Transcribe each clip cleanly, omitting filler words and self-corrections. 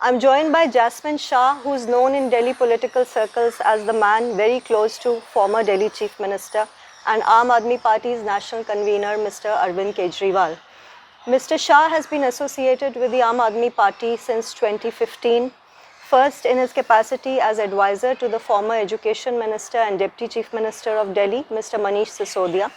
I'm joined by Jasmine Shah, who is known in Delhi political circles as the man very close to former Delhi Chief Minister and Aam Aadmi Party's national convener, Mr. Arvind Kejriwal. Mr. Shah has been associated with the Aam Aadmi Party since 2015, first in his capacity as advisor to the former Education Minister and Deputy Chief Minister of Delhi, Mr. Manish Sisodia,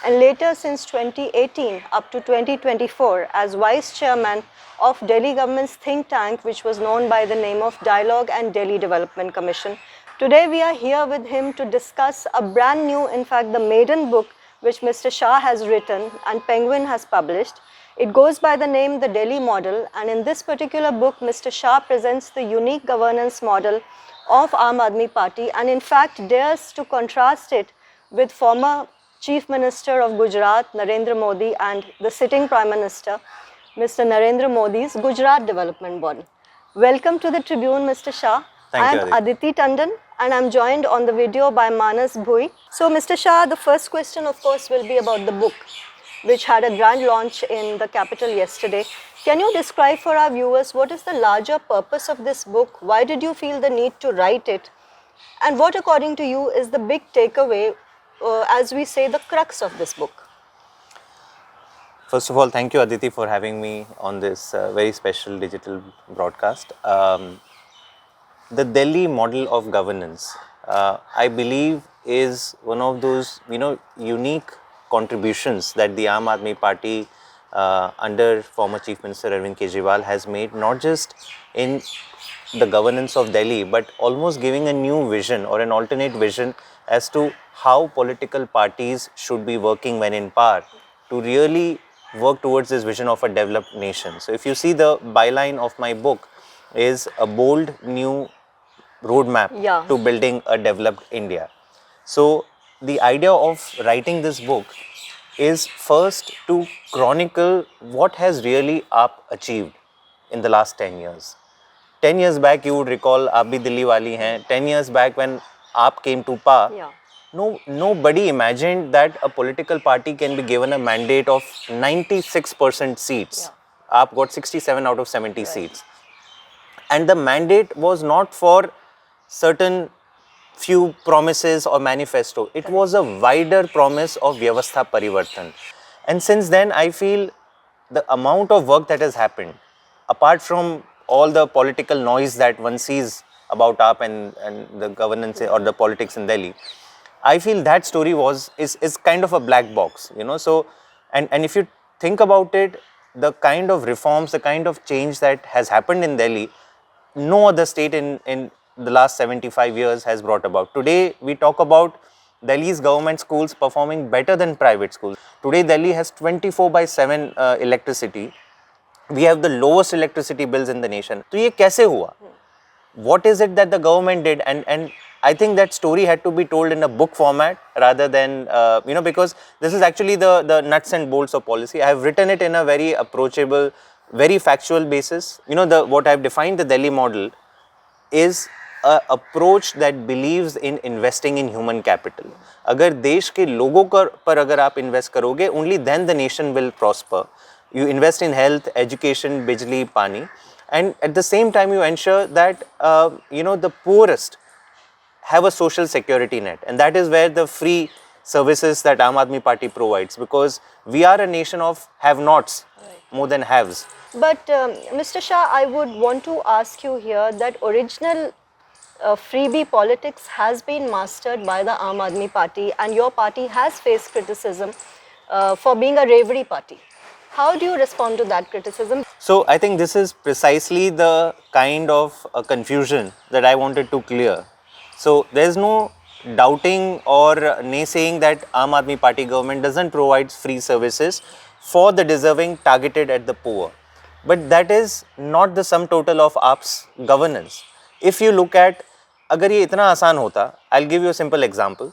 and later since 2018 up to 2024 as Vice Chairman of Delhi government's think tank, which was known by the name of Dialogue and Delhi Development Commission. Today we are here with him to discuss a brand new, in fact the maiden book which Mr. Shah has written and Penguin has published. It goes by the name The Delhi Model, and in this particular book, Mr. Shah presents the unique governance model of Aam Aadmi Party and in fact dares to contrast it with former Chief Minister of Gujarat, Narendra Modi, and the sitting Prime Minister, Mr. Narendra Modi's Gujarat Development Board. Welcome to the Tribune, Mr. Shah. I am Aditi Tandon and I am joined on the video by Manas Bhui. So, Mr. Shah, the first question, of course, will be about the book, which had a grand launch in the capital yesterday. Can you describe for our viewers what is the larger purpose of this book? Why did you feel the need to write it? And what, according to you, is the big takeaway, as we say, the crux of this book? First of all, thank you, Aditi, for having me on this very special digital broadcast. The Delhi model of governance, I believe, is one of those, unique contributions that the Aam Aadmi Party under former Chief Minister Arvind Kejriwal has made, not just in the governance of Delhi, but almost giving a new vision or an alternate vision as to how political parties should be working when in power to really work towards this vision of a developed nation. So if you see, the byline of my book is a bold new roadmap to building a developed India. So the idea of writing this book is first to chronicle what has really AAP achieved in the last 10 years. 10 years back, you would recall, Aap bhi Dilli wali hain. 10 years back when AAP came to power, nobody imagined that a political party can be given a mandate of 96% seats. AAP got 67 out of 70 seats. And the mandate was not for certain few promises or manifesto. It was a wider promise of Vyavastha Parivartan. And since then, I feel the amount of work that has happened, apart from all the political noise that one sees about AAP and the governance or the politics in Delhi, I feel that story is kind of a black box, So, and if you think about it, the kind of reforms, the kind of change that has happened in Delhi, no other state in the last 75 years has brought about. Today, we talk about Delhi's government schools performing better than private schools. Today, Delhi has 24/7 electricity. We have the lowest electricity bills in the nation. So, ye kaise hua? What is it that the government did? And I think that story had to be told in a book format rather than, because this is actually the nuts and bolts of policy. I have written it in a very approachable, very factual basis. What I have defined the Delhi model is an approach that believes in investing in human capital. Agar desh ke logo par agar aap invest karoge, only then the nation will prosper. You invest in health, education, bijli, pani, and at the same time you ensure that the poorest have a social security net, and that is where the free services that Aam Aadmi Party provides, because we are a nation of have-nots more than haves. But Mr. Shah, I would want to ask you here that original freebie politics has been mastered by the Aam Aadmi Party, and your party has faced criticism for being a reverie party. How do you respond to that criticism? So I think this is precisely the kind of confusion that I wanted to clear. So there is no doubting or naysaying that Aam Aadmi Party government doesn't provide free services for the deserving targeted at the poor. But that is not the sum total of AAP's governance. If you look at, agar ye itna aasan hota, I'll give you a simple example.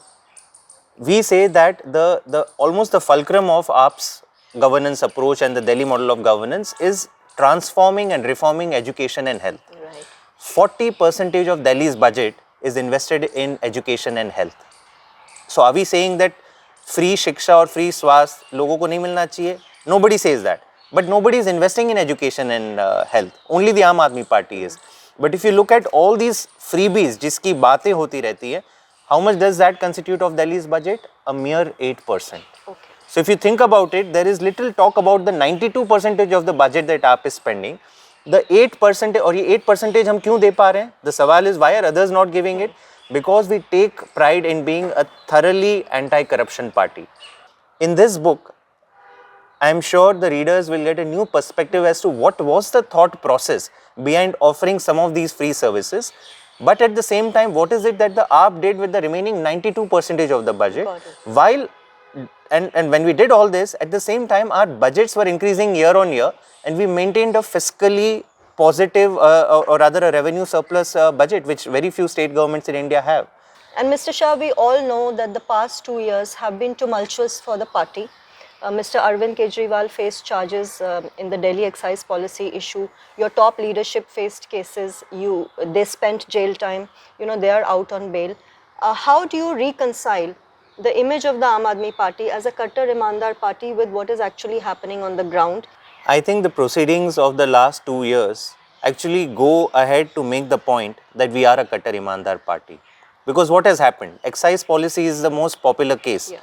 We say that the almost the fulcrum of AAP's governance approach and the Delhi model of governance is transforming and reforming education and health. 40% of Delhi's budget is invested in education and health. So are we saying that free shiksha or free swasth logo ko nahi milna chahiye? Nobody says that. but nobody is investing in education and health. Only the Aam Aadmi Party is. But if you look at all these freebies, जिसकी बातें होती रहती है, how much does that constitute of Delhi's budget? A mere 8%. Okay. So if you think about it, there is little talk about the 92% of the budget that AAP is spending. The 8% और ये 8% हम क्यों दे पा रहे हैं? The सवाल is why are others not giving it? Because we take pride in being a thoroughly anti-corruption party. In this book, I am sure the readers will get a new perspective as to what was the thought process behind offering some of these free services. But at the same time, what is it that the AAP did with the remaining 92% of the budget? While and when we did all this, at the same time, our budgets were increasing year on year, and we maintained a fiscally positive or rather a revenue surplus budget, which very few state governments in India have. And Mr. Shah, we all know that the past 2 years have been tumultuous for the party. Mr. Arvind Kejriwal faced charges in the Delhi excise policy issue. Your top leadership faced cases. They spent jail time. You know, they are out on bail. How do you reconcile the image of the Aam Aadmi Party as a Kattar Imandar party with what is actually happening on the ground? I think the proceedings of the last 2 years actually go ahead to make the point that we are a Kattar Imandar party. Because what has happened? Excise policy is the most popular case. Yeah.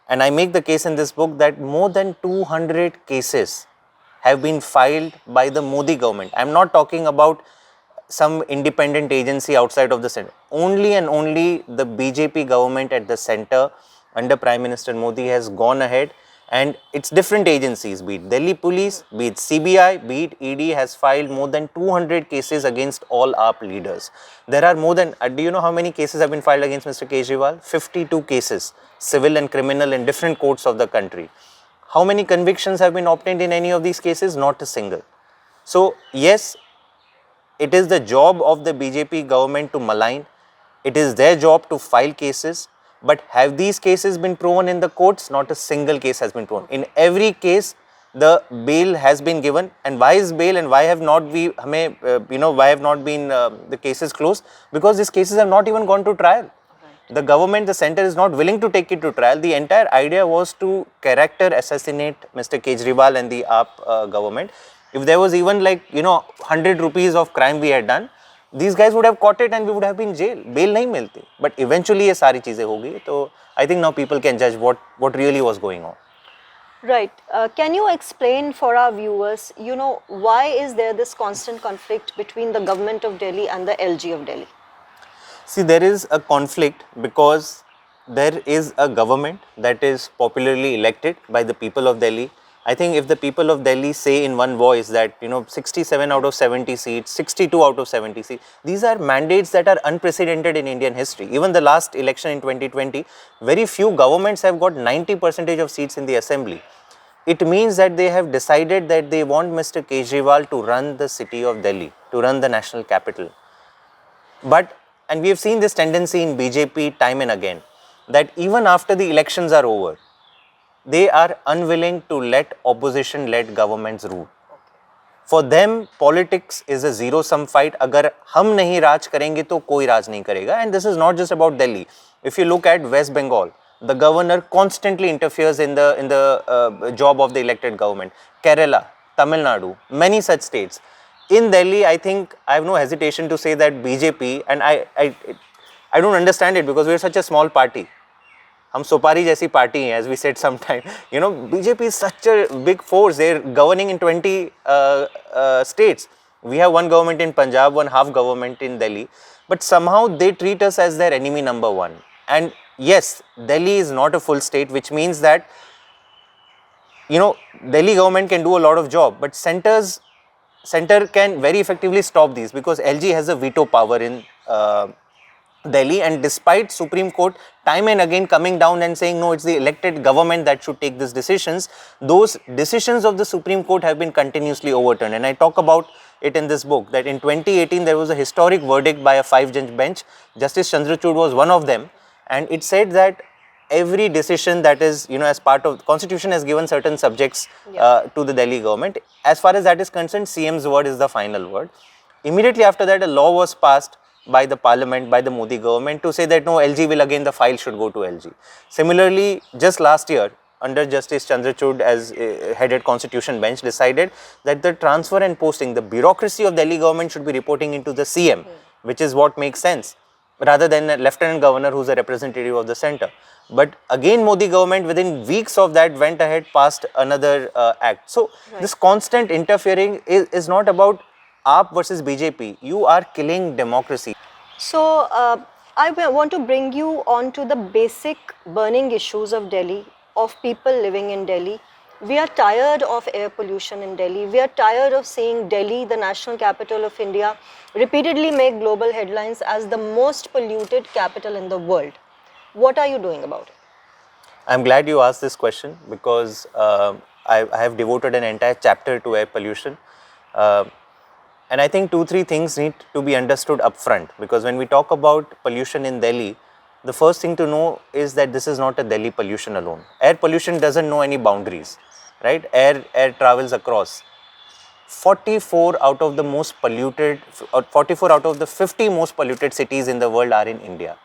And I make the case in this book that more than 200 cases have been filed by the Modi government. I'm not talking about some independent agency outside of the center. Only and only the BJP government at the center under Prime Minister Modi has gone ahead, and it's different agencies, be it Delhi Police, be it CBI, be it ED, has filed more than 200 cases against all AAP leaders. There are more than, do you know how many cases have been filed against Mr. Kejriwal? 52 cases, civil and criminal, in different courts of the country. How many convictions have been obtained in any of these cases? Not a single. So yes, it is the job of the BJP government to malign. It is their job to file cases. But have these cases been proven in the courts? Not a single case has been proven. In every case, the bail has been given. And why is bail and why have not we, why have not been the cases closed? Because these cases have not even gone to trial. The government, the center is not willing to take it to trial. The entire idea was to character assassinate Mr. Kejriwal and the AAP government. If there was even 100 rupees of crime we had done, these guys would have caught it and we would have been jail. Bail nahi milti. But eventually ये सारी चीजें हो गई. So I think now people can judge what really was going on. Right. Can you explain for our viewers, why is there this constant conflict between the government of Delhi and the LG of Delhi? See, there is a conflict because there is a government that is popularly elected by the people of Delhi. I think if the people of Delhi say in one voice that 67 out of 70 seats, 62 out of 70 seats, these are mandates that are unprecedented in Indian history. Even the last election in 2020, very few governments have got 90% of seats in the assembly. It means that they have decided that they want Mr. Kejriwal to run the city of Delhi, to run the national capital. And we have seen this tendency in BJP time and again, that even after the elections are over, they are unwilling to let opposition-led governments rule. For them, politics is a zero-sum fight. अगर हम नहीं राज करेंगे तो कोई राज नहीं करेगा. And this is not just about Delhi. If you look at West Bengal, the governor constantly interferes in the job of the elected government. Kerala, Tamil Nadu, many such states. In Delhi, I think I have no hesitation to say that BJP, and I don't understand it because we are such a small party. हम सोपारी जैसी party हैं, as we said sometime. BJP is such a big force. They're governing in 20 states. We have one government in Punjab, one half government in Delhi. But somehow they treat us as their enemy number one. And yes, Delhi is not a full state, which means that, Delhi government can do a lot of job, but center can very effectively stop these because LG has a veto power in Delhi, and despite Supreme Court time and again coming down and saying no, it's the elected government that should take these decisions, those decisions of the Supreme Court have been continuously overturned. And I talk about it in this book that in 2018 there was a historic verdict by a 5-judge bench. Justice Chandrachud was one of them, and it said that every decision that is, as part of the Constitution has given certain subjects to the Delhi government. As far as that is concerned, CM's word is the final word. Immediately after that, a law was passed by the parliament, by the Modi government to say that no, LG will again, the file should go to LG. Similarly, just last year, under Justice Chandrachud as headed Constitution Bench, decided that the transfer and posting, the bureaucracy of Delhi government should be reporting into the CM, which is what makes sense, rather than a Lieutenant Governor who's a representative of the centre. But again, Modi government within weeks of that went ahead, passed another act. So this constant interfering is not about AAP versus BJP. You are killing democracy. So, I want to bring you on to the basic burning issues of Delhi, of people living in Delhi. We are tired of air pollution in Delhi. We are tired of seeing Delhi, the national capital of India, repeatedly make global headlines as the most polluted capital in the world. What are you doing about it? I'm glad you asked this question because I have devoted an entire chapter to air pollution. And I think 2-3 things need to be understood upfront, because when we talk about pollution in Delhi, the first thing to know is that this is not a Delhi pollution alone. Air pollution doesn't know any boundaries, right? Air travels across. 44 out of the most polluted, or 44 out of the 50 most polluted cities in the world are in India.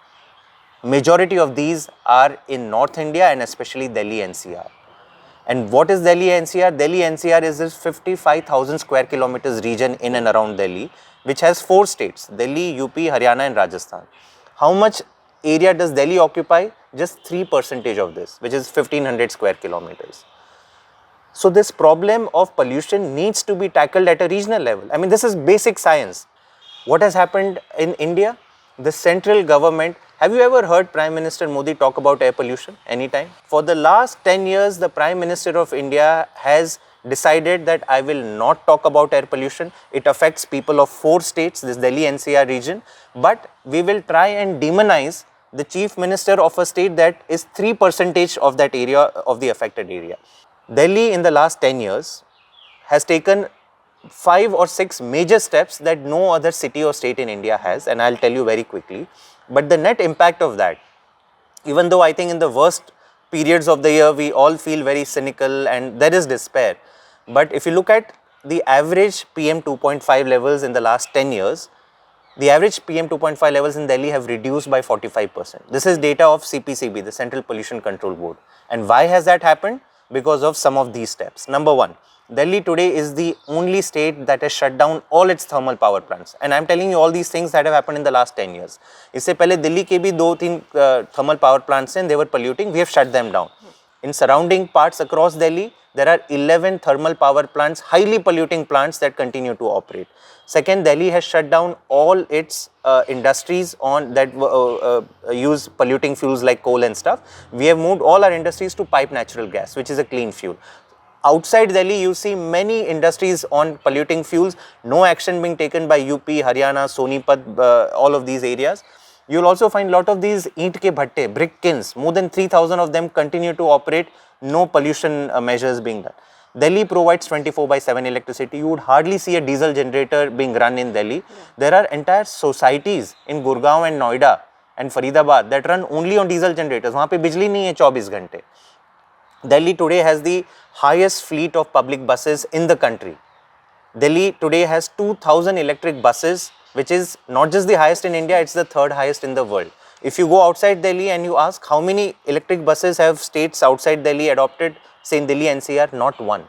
Majority of these are in North India and especially Delhi NCR. And what is Delhi NCR? Delhi NCR is this 55,000 square kilometers region in and around Delhi, which has 4 states, Delhi, UP, Haryana and Rajasthan. How much area does Delhi occupy? Just 3% of this, which is 1500 square kilometers. So this problem of pollution needs to be tackled at a regional level. I mean, this is basic science. What has happened in India? The central government, have you ever heard Prime Minister Modi talk about air pollution anytime? For the last 10 years, the Prime Minister of India has decided that I will not talk about air pollution. It affects people of 4 states, this Delhi NCR region, but we will try and demonize the Chief Minister of a state that is 3% of that area, of the affected area. Delhi in the last 10 years has taken 5 or 6 major steps that no other city or state in India has, and I'll tell you very quickly. But the net impact of that, even though I think in the worst periods of the year we all feel very cynical and there is despair, but if you look at the average PM 2.5 levels in the last 10 years, the average PM 2.5 levels in Delhi have reduced by 45%. This is data of CPCB, the Central Pollution Control Board. And why has that happened? Because of some of these steps. Number one, Delhi today is the only state that has shut down all its thermal power plants. And I'm telling you all these things that have happened in the last 10 years. इससे पहले दिल्ली के भी 2-3 thermal power plants and they were polluting. We have shut them down. In surrounding parts across Delhi, there are 11 thermal power plants, highly polluting plants that continue to operate. Second, Delhi has shut down all its industries on that use polluting fuels like coal and stuff. We have moved all our industries to pipe natural gas, which is a clean fuel. Outside Delhi, you see many industries on polluting fuels, no action being taken by UP, Haryana, Sonipat, all of these areas. You'll also find a lot of these eent ke bhatte, brick kilns, more than 3,000 of them continue to operate, no pollution measures being done. Delhi provides 24/7 electricity. You would hardly see a diesel generator being run in Delhi. There are entire societies in Gurgaon and Noida and Faridabad that run only on diesel generators. वहाँ पे बिजली नहीं है 24 घंटे. Delhi today has the highest fleet of public buses in the country. Delhi today has 2,000 electric buses, which is not just the highest in India, it's the 3rd highest in the world. If you go outside Delhi and you ask how many electric buses have states outside Delhi adopted, say in Delhi NCR, not one.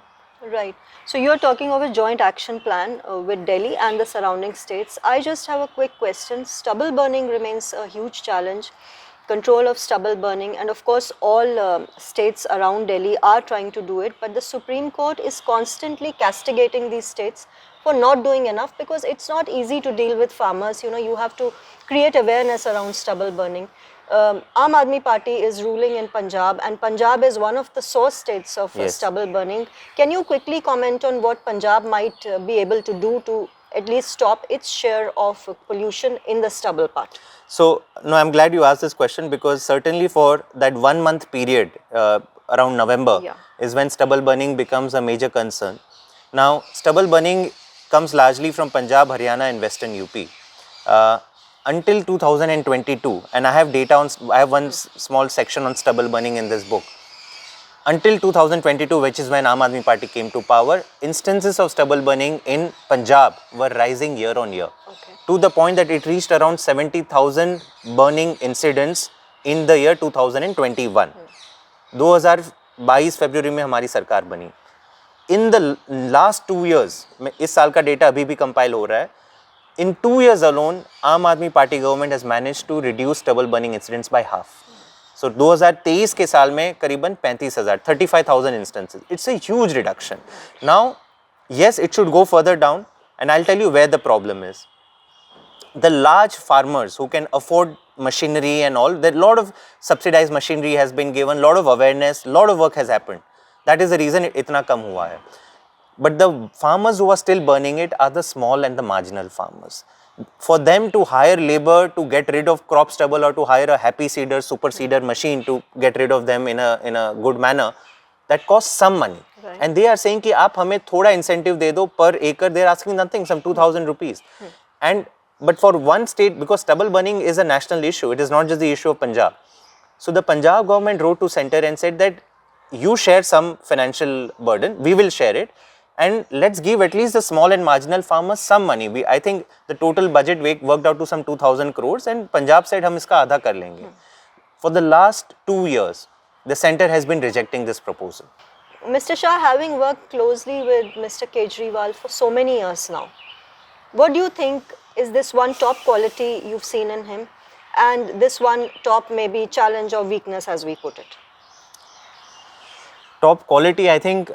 Right. So you're talking of a joint action plan with Delhi and the surrounding states. I just have a quick question. Stubble burning remains a huge challenge. Control of stubble burning, and of course all states around Delhi are trying to do it, but the Supreme Court is constantly castigating these states for not doing enough, because it's not easy to deal with farmers. You know, you have to create awareness around stubble burning. Aam Aadmi Party is ruling in Punjab, and Punjab is one of the source states of stubble burning. Can you quickly comment on what Punjab might be able to do to at least stop its share of pollution in the stubble part? So, no, I'm glad you asked this question, because certainly for that 1 month period around November is when stubble burning becomes a major concern. Now, stubble burning comes largely from Punjab, Haryana and Western UP. Until 2022, and I have data on, I have one small section on stubble burning in this book. Until 2022, which is when Aam Aadmi Party came to power, instances of stubble burning in Punjab were rising year on year, to the point that it reached around 70,000 burning incidents in the year 2021. 2000 22 फरवरी में हमारी सरकार बनी. In the last 2 years, इस साल का data अभी भी compile हो रहा है. In 2 years alone, आम आदमी party government has managed to reduce stubble burning incidents by half. So 2023 के साल में करीबन 35,000, 35,000 instances. It's a huge reduction. Now, yes, it should go further down, and I'll tell you where the problem is. The large farmers who can afford machinery and all, that lot of subsidized machinery has been given, lot of awareness, lot of work has happened. That is the reason इतना कम हुआ है. But the farmers who are still burning it are the small and the marginal farmers. For them to hire labor to get rid of crop stubble or to hire a happy seeder, super seeder machine to get rid of them in a good manner, that costs some money. Right. And they are saying कि आप हमें थोड़ा incentive दे दो per acre. They are asking nothing, some 2,000 rupees. And but for one state, because stubble burning is a national issue, it is not just the issue of Punjab. So the Punjab government wrote to center and said that you share some financial burden, we will share it, and let's give at least the small and marginal farmers some money. I think the total budget worked out to some 2,000 crores, and Punjab said हम इसका आधा कर लेंगे. For the last 2 years, the center has been rejecting this proposal. Mr. Shah, having worked closely with Mr. Kejriwal for so many years now, what do you think is this one top quality you've seen in him, and this one top maybe challenge or weakness, as we put it? Top quality, I think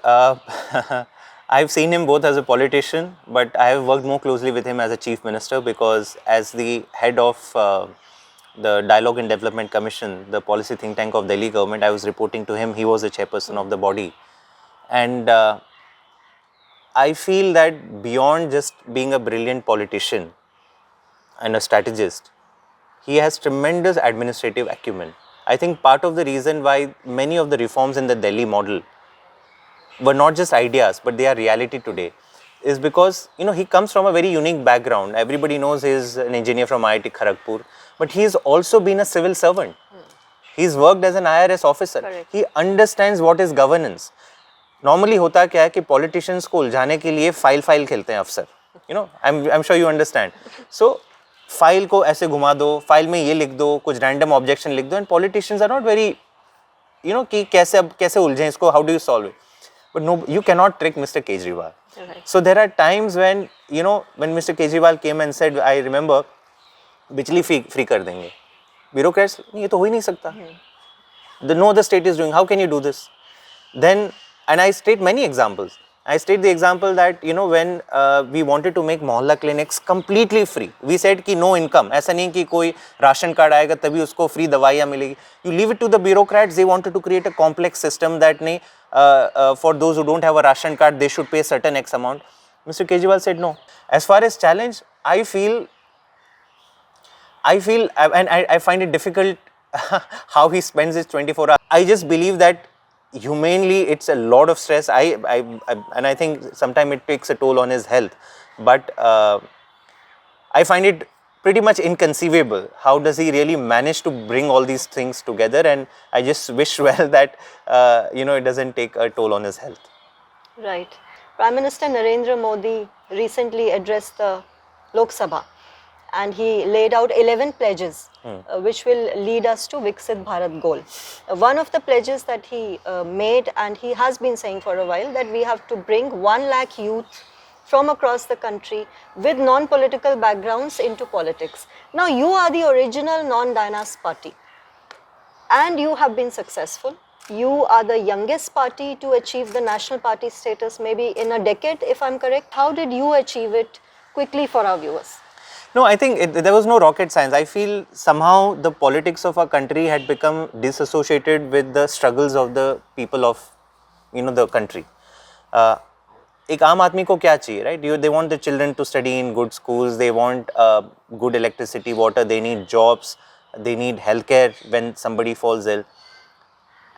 I've seen him both as a politician, but I have worked more closely with him as a chief minister, because as the head of the Dialogue and Development Commission, the policy think tank of Delhi government, I was reporting to him. He was the chairperson of the body. And I feel that beyond just being a brilliant politician and a strategist, he has tremendous administrative acumen. I think part of the reason why many of the reforms in the Delhi model were not just ideas, but they are reality today, is because, you know, he comes from a very unique background. Everybody knows he is an engineer from IIT Kharagpur, but he has also been a civil servant. He's worked as an IRS officer. Correct. He understands what is governance. Normally होता क्या है कि politicians को उलझाने के लिए file खेलते हैं अफसर. You know, I'm sure you understand. So file को ऐसे घुमा दो, फाइल में ये लिख दो, कुछ random objection लिख दो, and politicians are not very, you know, कि कैसे उलझें इसको, how do you solve it? But no, you cannot trick Mr. Kejriwal. Right. So there are times when, you know, when Mr. Kejriwal came and said, I remember, बिजली free कर देंगे. Bureaucrats, ये तो हो ही नहीं सकता. The state is doing, how can you do this? Then, and I state many examples. I state the example that, you know, when we wanted to make mohalla clinics completely free, we said कि no income. ऐसा नहीं कि कोई ration card आएगा तभी उसको free दवाइयाँ मिलेगी. You leave it to the bureaucrats. They wanted to create a complex system that नहीं, for those who don't have a ration card, they should pay certain X amount. Mr. Kejriwal said no. As far as challenge, I feel, and I find it difficult how he spends his 24 hours. I just believe that humanly it's a lot of stress. And I think sometimes it takes a toll on his health. But I find it pretty much inconceivable. How does he really manage to bring all these things together? And I just wish well that, you know, it doesn't take a toll on his health. Right. Prime Minister Narendra Modi recently addressed the Lok Sabha, and he laid out 11 pledges which will lead us to Viksit Bharat goal. One of the pledges that he made, and he has been saying for a while, that we have to bring 1 lakh youth from across the country with non-political backgrounds into politics. Now, you are the original non-Dinas party, and you have been successful. You are the youngest party to achieve the national party status, maybe in a decade, if I'm correct. How did you achieve it quickly for our viewers? No, I think there was no rocket science. I feel somehow the politics of our country had become disassociated with the struggles of the people of, you know, the country. एक आम आदमी को क्या चाहिए, right? They want the children to study in good schools. They want good electricity, water. They need jobs. They need healthcare when somebody falls ill.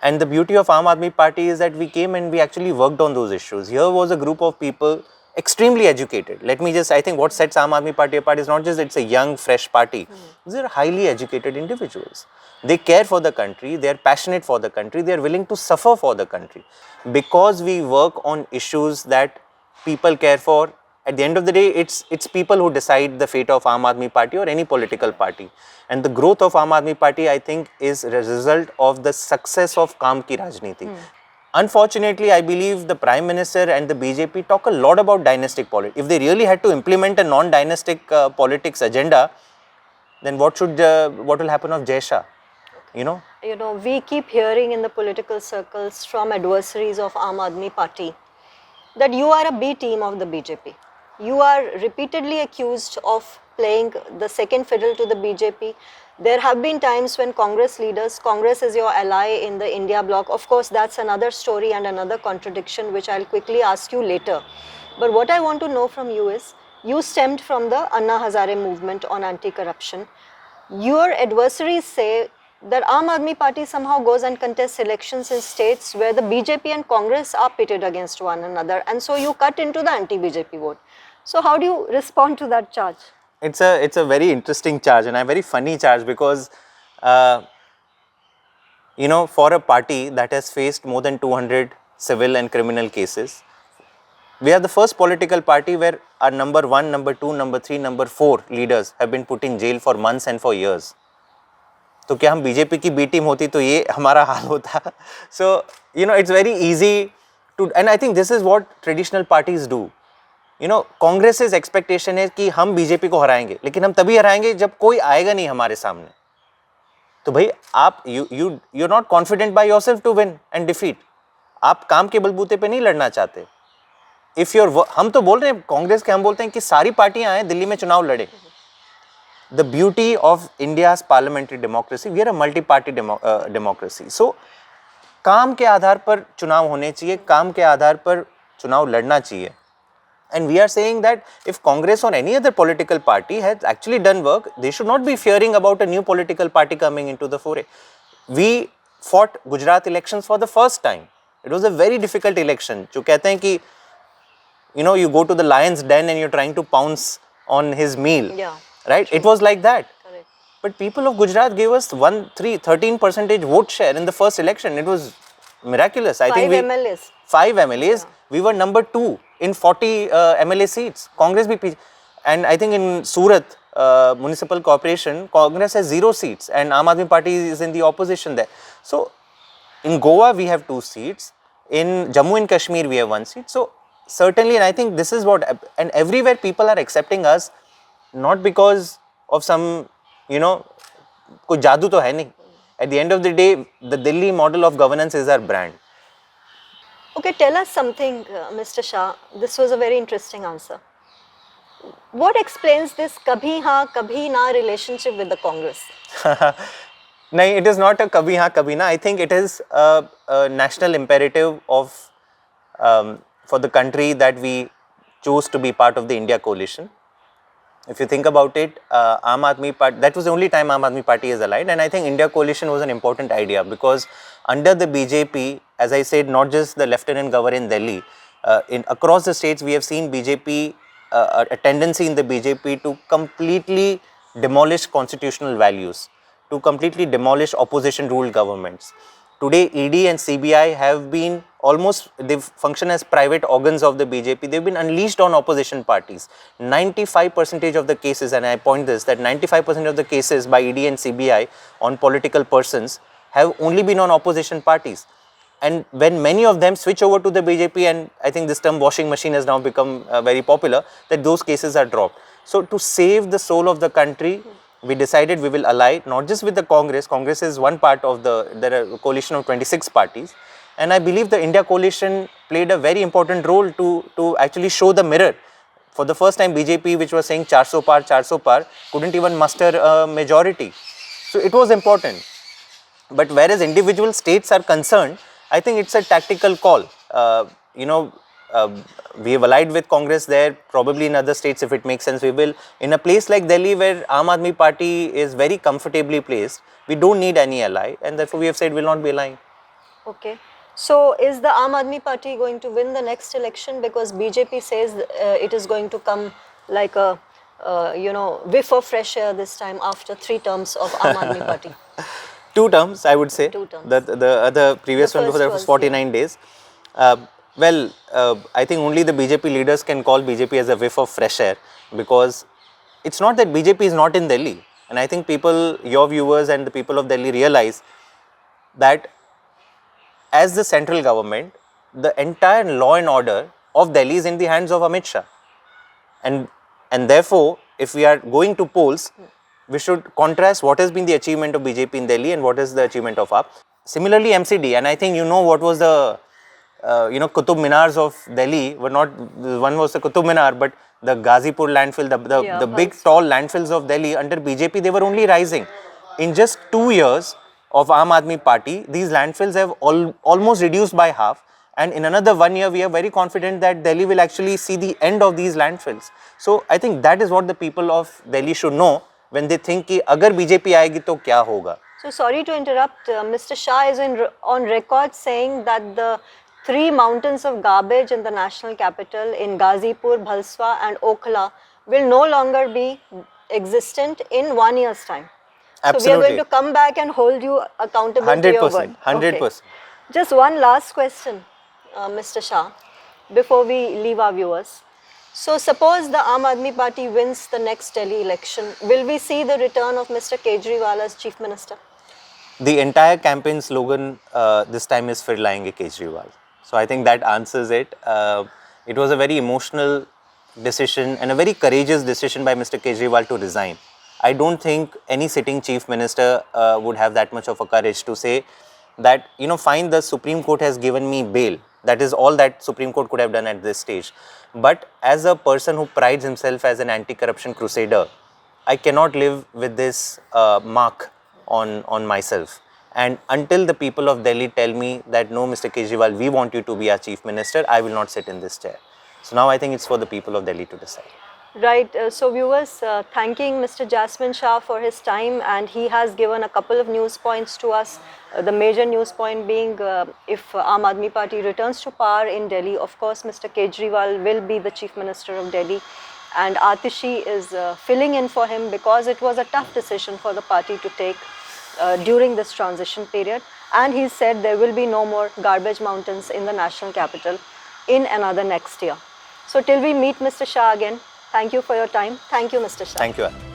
And the beauty of Aam Aadmi Party is that we came and we actually worked on those issues. Here was a group of people extremely educated. Let me just, I think what sets Aam Aadmi Party apart is not just it's a young, fresh party. These are highly educated individuals. They care for the country, they are passionate for the country, they are willing to suffer for the country. Because we work on issues that people care for, at the end of the day, it's people who decide the fate of Aam Aadmi Party or any political party. And the growth of Aam Aadmi Party, I think, is a result of the success of Kaam Ki Rajniti. Unfortunately, I believe the Prime Minister and the BJP talk a lot about dynastic politics. If they really had to implement a non-dynastic politics agenda, then what will happen of Jai Shah? You know? You know, we keep hearing in the political circles from adversaries of Aam Aadmi Party that you are a B team of the BJP. You are repeatedly accused of playing the second fiddle to the BJP. There have been times when Congress leaders, Congress is your ally in the India bloc. Of course, that's another story and another contradiction, which I'll quickly ask you later. But what I want to know from you is, you stemmed from the Anna Hazare movement on anti-corruption. Your adversaries say that Aam Aadmi Party somehow goes and contests elections in states where the BJP and Congress are pitted against one another, and so you cut into the anti-BJP vote. So how do you respond to that charge? It's a very interesting charge and a very funny charge because, you know, for a party that has faced more than 200 civil and criminal cases, we are the first political party where our number 1, number 2, number 3, number 4 leaders have been put in jail for months and for years. तो क्या हम BJP की B team होती तो ये हमारा हाल होता. So you know, it's very easy to, and I think this is what traditional parties do. You know, कांग्रेस's expectation है कि हम बीजेपी को हराएंगे, लेकिन हम तभी हराएंगे जब कोई आएगा नहीं हमारे सामने. तो भाई आप you're not confident by yourself to win and defeat. आप काम के बलबूते पे नहीं लड़ना चाहते. If you're, हम तो बोल रहे हैं कांग्रेस के, हम बोलते हैं कि सारी पार्टियां आए दिल्ली में चुनाव लड़े. The beauty of India's parliamentary democracy, we are a multi-party democracy. So, काम के आधार पर चुनाव होने चाहिए, काम के आधार पर चुनाव लड़ना चाहिए. And we are saying that if Congress or any other political party has actually done work, they should not be fearing about a new political party coming into the foray. We fought Gujarat elections for the first time. It was a very difficult election. जो कहते हैं कि, you know, you go to the lion's den and you're trying to pounce on his meal. Yeah. Right? It was like that. Correct. But people of Gujarat gave us 13% vote share in the first election. It was miraculous. I think MLAs. 5 MLAs. Yeah. We were number 2 in 40 MLA seats. Congress BP. And I think in Surat Municipal Corporation, Congress has 0 seats and Aam Aadmi Party is in the opposition there. So in Goa, we have 2 seats. In Jammu and Kashmir, we have 1 seat. So certainly, and I think this is what, and everywhere people are accepting us, not because of some, you know, कोई जादू तो है नहीं. At the end of the day, the Delhi model of governance is our brand. Okay, tell us something, Mr. Shah. This was a very interesting answer. What explains this kabhi haan, kabhi na relationship with the Congress? No, it is not a kabhi haan, kabhi na. I think it is a national imperative of, for the country that we chose to be part of the India coalition. If you think about it, Aam Aadmi Party, that was the only time Aam Aadmi Party is allied, and I think India coalition was an important idea because under the BJP, as I said, not just the Lieutenant Governor in Delhi, across the states we have seen BJP, a tendency in the BJP to completely demolish constitutional values, to completely demolish opposition ruled governments. Today, ED and CBI have been almost, they function as private organs of the BJP. They've been unleashed on opposition parties. 95% of the cases, and I point this, that 95% of the cases by ED and CBI on political persons have only been on opposition parties. And when many of them switch over to the BJP, and I think this term washing machine has now become very popular, that those cases are dropped. So to save the soul of the country, we decided we will ally not just with the Congress. Congress is one part of there are a coalition of 26 parties. And I believe the India coalition played a very important role to actually show the mirror. For the first time, BJP, which was saying 400 par, couldn't even muster a majority. So it was important. But whereas individual states are concerned, I think it's a tactical call. You know, we have allied with Congress there, probably in other states if it makes sense we will. In a place like Delhi where Aam Aadmi Party is very comfortably placed, we don't need any ally, and therefore we have said we will not be allying. Okay. So is the Aam Aadmi Party going to win the next election, because BJP says it is going to come like a you know, whiff of fresh air this time after 3 terms of Aam Aadmi Party? 2 terms, I would say. 2 terms. The previous one before that was 49 yeah. days. I think only the BJP leaders can call BJP as a whiff of fresh air, because it's not that BJP is not in Delhi. And I think people, your viewers and the people of Delhi realize that as the central government, the entire law and order of Delhi is in the hands of Amit Shah. And therefore, if we are going to polls, we should contrast what has been the achievement of BJP in Delhi and what is the achievement of AAP. Similarly, MCD, and I think you know what was the Qutub Minars of Delhi were not, one was the Qutub Minar, but the Ghazipur landfill, the big tall landfills of Delhi under BJP, they were only rising. In just 2 years of Aam Aadmi Party, these landfills have almost reduced by half. And in another 1 year, we are very confident that Delhi will actually see the end of these landfills. So I think that is what the people of Delhi should know when they think कि अगर BJP आएगी तो क्या होगा. So sorry to interrupt, Mr. Shah is on record saying that the 3 mountains of garbage in the national capital in Ghazipur, Bhalswa and Okhla will no longer be existent in 1 year's time. Absolutely. So we are going to come back and hold you accountable to your word. 100%. Okay. Just one last question, Mr. Shah, before we leave our viewers. So suppose the Aam Aadmi Party wins the next Delhi election, will we see the return of Mr. Kejriwal as Chief Minister? The entire campaign slogan this time is Fir Layenge Kejriwal. So I think that answers it. It was a very emotional decision and a very courageous decision by Mr. Kejriwal to resign. I don't think any sitting Chief Minister would have that much of a courage to say that, fine, the Supreme Court has given me bail. That is all that Supreme Court could have done at this stage. But as a person who prides himself as an anti-corruption crusader, I cannot live with this mark on myself. And until the people of Delhi tell me that, no, Mr. Kejriwal, we want you to be our Chief Minister, I will not sit in this chair. So now I think it's for the people of Delhi to decide. Right. So viewers, thanking Mr. Jasmine Shah for his time, and he has given a couple of news points to us. The major news point being if Aam Aadmi Party returns to power in Delhi, of course Mr. Kejriwal will be the Chief Minister of Delhi, and Atishi is filling in for him because it was a tough decision for the party to take during this transition period, and he said there will be no more garbage mountains in the national capital in another next year. So till we meet Mr. Shah again, thank you for your time. Thank you, Mr. Shah. Thank you.